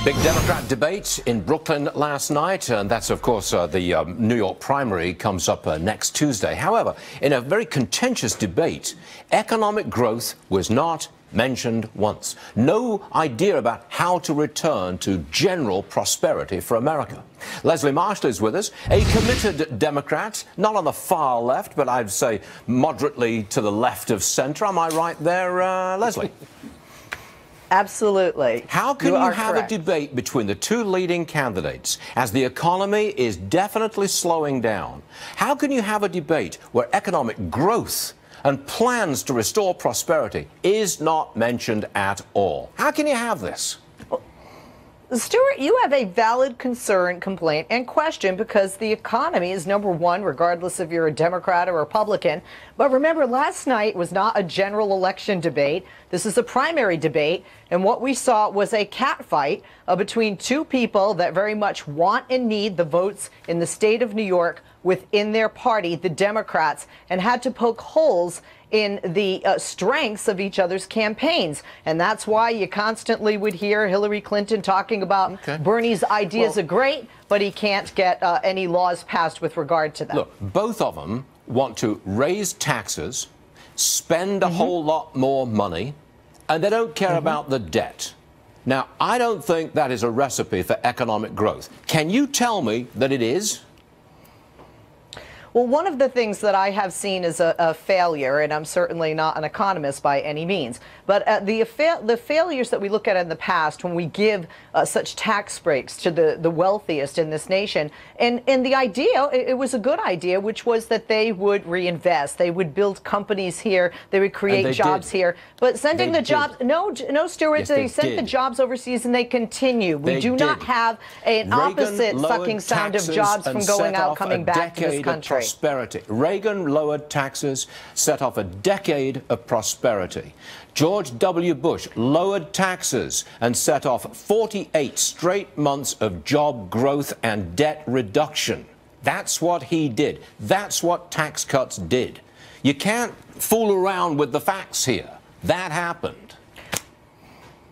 Big Democrat debate in Brooklyn last night, and that's, of course, the New York primary comes up next Tuesday. However, in a very contentious debate, economic growth was not mentioned once. No idea about how to return to general prosperity for America. Leslie Marshall is with us, a committed Democrat, not on the far left, but I'd say moderately to the left of centre. Am I right there, Leslie? Absolutely. How can you have a debate between the two leading candidates as the economy is definitely slowing down? How can you have a debate where economic growth and plans to restore prosperity is not mentioned at all? How can you have this? Stuart, you have a valid concern, complaint, and question because the economy is number one, regardless if you're a Democrat or Republican. But remember, last night was not a general election debate. This is a primary debate. And what we saw was a catfight between two people that very much want and need the votes in the state of New York within their party, the Democrats, and had to poke holes in the strengths of each other's campaigns. And that's why you constantly would hear Hillary Clinton talking about Bernie's ideas are great, but he can't get any laws passed with regard to them. Look, both of them want to raise taxes, spend a whole lot more money, and they don't care about the debt. Now, I don't think that is a recipe for economic growth. Can you tell me that it is? Well, one of the things that I have seen as a failure, and I'm certainly not an economist by any means, but the failures that we look at in the past when we give such tax breaks to the wealthiest in this nation, and the idea, it was a good idea, which was that they would reinvest, they would build companies here, they would create jobs here, but sending the jobs, no, Stuart, they sent the jobs overseas and they continue. We do not have an opposite sucking sound of jobs from going out, coming back to this country. Prosperity. Reagan lowered taxes, set off a decade of prosperity. George W. Bush lowered taxes and set off 48 straight months of job growth and debt reduction. That's what he did. That's what tax cuts did. You can't fool around with the facts here. That happened.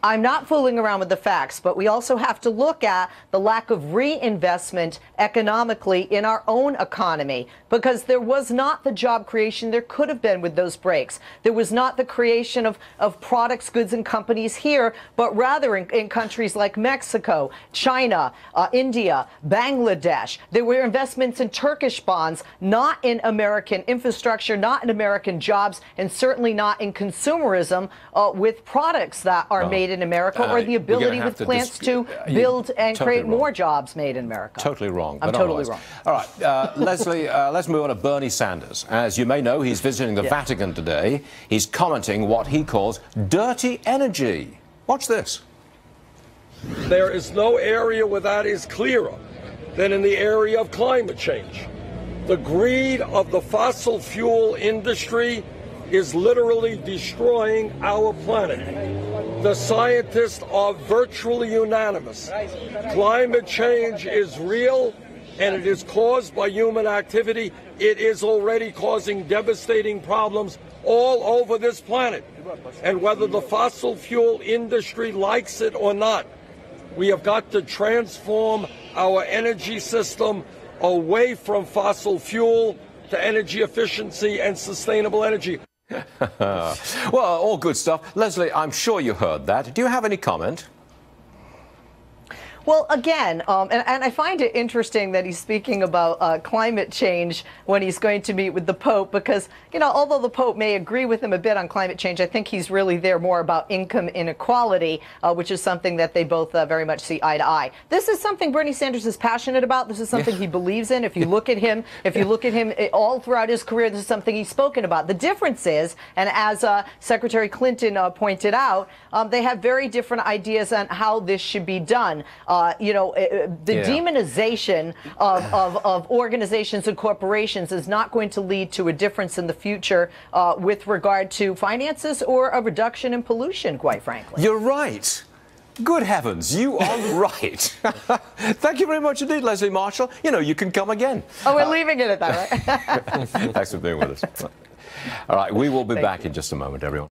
I'm not fooling around with the facts, but we also have to look at the lack of reinvestment economically in our own economy, because there was not the job creation there could have been with those breaks. There was not the creation of products, goods, and companies here, but rather in countries like Mexico, China, India, Bangladesh. There were investments in Turkish bonds, not in American infrastructure, not in American jobs, and certainly not in consumerism with products that are made in America, or the ability with plants to build and create more jobs made in America. Totally wrong. I'm totally wrong. All right, Leslie, let's move on to Bernie Sanders. As you may know, he's visiting the Vatican today. He's commenting what he calls dirty energy. Watch this. There is no area where that is clearer than in the area of climate change. The greed of the fossil fuel industry is literally destroying our planet. The scientists are virtually unanimous. Climate change is real, and it is caused by human activity. It is already causing devastating problems all over this planet. And whether the fossil fuel industry likes it or not, we have got to transform our energy system away from fossil fuel to energy efficiency and sustainable energy. Well, all good stuff. Leslie, I'm sure you heard that. Do you have any comment? Well, again, and I find it interesting that he's speaking about climate change when he's going to meet with the Pope, because, you know, although the Pope may agree with him a bit on climate change, I think he's really there more about income inequality, which is something that they both very much see eye to eye. This is something Bernie Sanders is passionate about. This is something he believes in. If you look at him, all throughout his career, this is something he's spoken about. The difference is, and as Secretary Clinton pointed out, they have very different ideas on how this should be done. The demonization of organizations and corporations is not going to lead to a difference in the future with regard to finances or a reduction in pollution, quite frankly. You're right. Good heavens, you are right. Thank you very much indeed, Leslie Marshall. You know, you can come again. Oh, we're leaving it at that, right? Thanks for being with us. All right, we will be back in just a moment, everyone.